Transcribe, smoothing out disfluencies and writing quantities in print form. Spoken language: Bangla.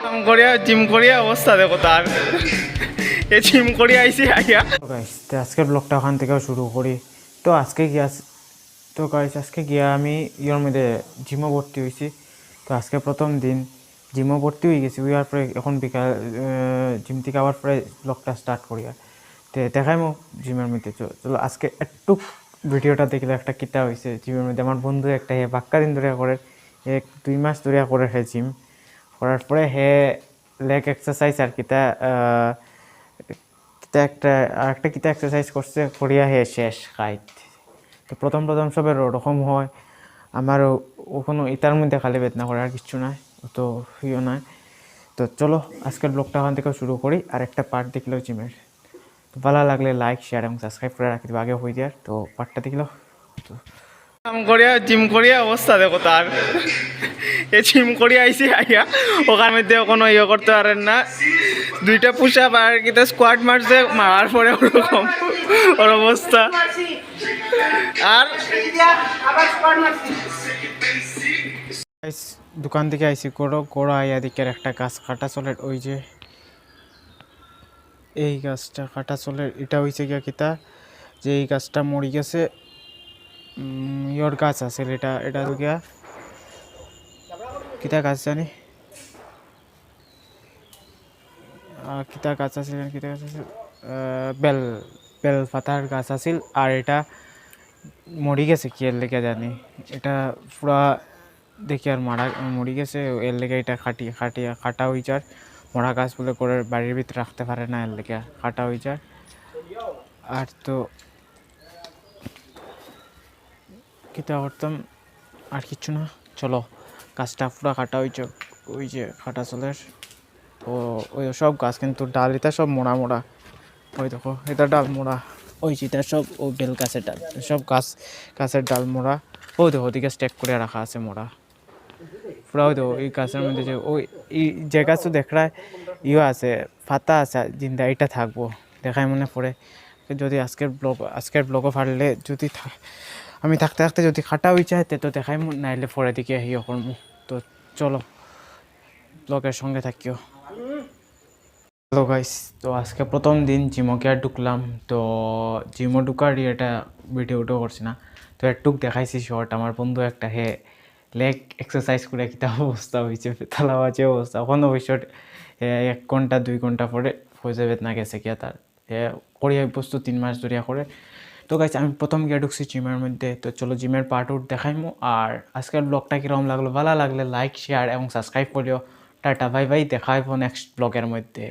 কাম করিয়া জিম করিয়া অবস্থা দেখো তার এ জিম করিয়া আইসি আইয়া তো আজকের ব্লগটা ওখান থেকেও শুরু করি। তো আজকে গিয়া তো গাইস আজকে গিয়া আমি ইয়ের মধ্যে জিমও ভর্তি হয়েছি। তো আজকে প্রথম দিন জিমও ভর্তি হয়ে গেছি। ওইয়ার পরে এখন বিকাল জিম থেকে আবার পরে ব্লগটা স্টার্ট করি। আর তো দেখাই মো জিমের মধ্যে চলো আজকে একটু ভিডিওটা দেখলে একটা কিতা হয়েছে জিমের মধ্যে। আমার বন্ধু একটা হে বাক্কা দিন ধরে করে 1-2 মাস ধরে করে হে জিম করার পরে হে লেগ এক্সারসাইজ আর কিতা কিতা একটা আরেকটা কিতা এক্সারসাইজ করছে করিয়া হে শেষ খাইত। তো প্রথম সবের ওরকম হয়। আমারও কোনো ইতার মধ্যে খালি বেদনা করে আর কিচ্ছু নাই, তো ইয়ে নাই। তো চলো আজকের ব্লগটা ওখান থেকে শুরু করি। আর একটা পার্ট দেখলেও জিমের, তো ভালো লাগলে লাইক শেয়ার এবং সাবস্ক্রাইব করে রাখি দেবো আগে হয়ে যায়। তো পার্টটা দেখলো তো কাম করিয়া জিম করিয়া অবস্থা দেখো তার এ জিম করিয়া আইসি আইয়া ওখান মধ্যে কোনো ইয়ে করতে পারেন না। 2টা পুশ আপ আর কিতা স্কোয়াড মারছে, মারার পরে ওরকম ওর অবস্থা। আর দোকান থেকে আইসি করো আইয়া দিকের একটা গাছ কাটা চলে। ওই যে এই গাছটা কাটা চলে, এটা হয়েছে গিয়া কিতা যে এই গাছটা মরি গেছে। ইয়র গাছ আছে এটা এটা গিয়া কিতা গাছ জানি কিতা গাছ আছিল কিতা গাছ আছিল বেল বেল পাতার গাছ আছিল। আর এটা মরি গেছে কি এর লেগে জানি, এটা পুরা দেখি আর মরি গেছে এর লেগে। এটা কাটা হয়ে যার মরা গাছ বলে করে বাড়ির ভিতরে রাখতে পারে না, এর লেগে কাটা হয়ে যার। আর তো কিতা করতাম আর কিচ্ছু না। চলো গাছটা পুরা কাটা হয়েছে, ওই যে কাটা চলের ওই সব গাছ কিন্তু ডাল এটা সব মোড়া ওই দেখো এটা ডাল মোড়া, ওই যেটা সব ও বেল গাছের ডাল, সব গাছের ডাল মোড়া। ওই দেখো ওদিকে স্টেক করে রাখা আছে মোড়া পুরা। ওই দেখো এই গাছের মধ্যে যে ওই যে গাছ তো দেখা ইয়ে আছে পাতা আছে জিন্দা, এটা থাকবো দেখায় মনে পড়ে। যদি আজকের ব্লগও পারলে যদি আমি থাকতে যদি খাটা হয়ে যায় তো দেখাই নাইলে পরে দিকে ইয়ে করবো। তো চলো ব্লগের সঙ্গে থাকিও। হ্যালো গাইস, তো আজকে প্রথম দিন জিমকে আর ঢুকলাম। তো জিমও ঢুকার এটা ভিডিওটাও করছি না, তো একটুক দেখাইছি শর্ট। আমার বন্ধু একটা হে লেগ এক্সারসাইজ করে কিতা অবস্থা হয়েছে, তালা বাজে অবস্থা। এখন অবশ্য 1 ঘন্টা 2 ঘন্টা পরে হয়ে যাবে না গেছে গিয়া তার করিয়া বস্তু 3 মাস ধরিয়া করে। তো গাইস আমি প্রথম গিয়ে ঢুকছি জিমের মধ্যে। তো চলো জিমের পার্ট আউট দেখাইমো। আর আজকের ব্লগটা কীরকম লাগলো, ভালো লাগলে লাইক শেয়ার এবং সাবস্ক্রাইব করিও। টাটা বাই বাই, দেখা হইব নেক্সট ব্লগের মধ্যে।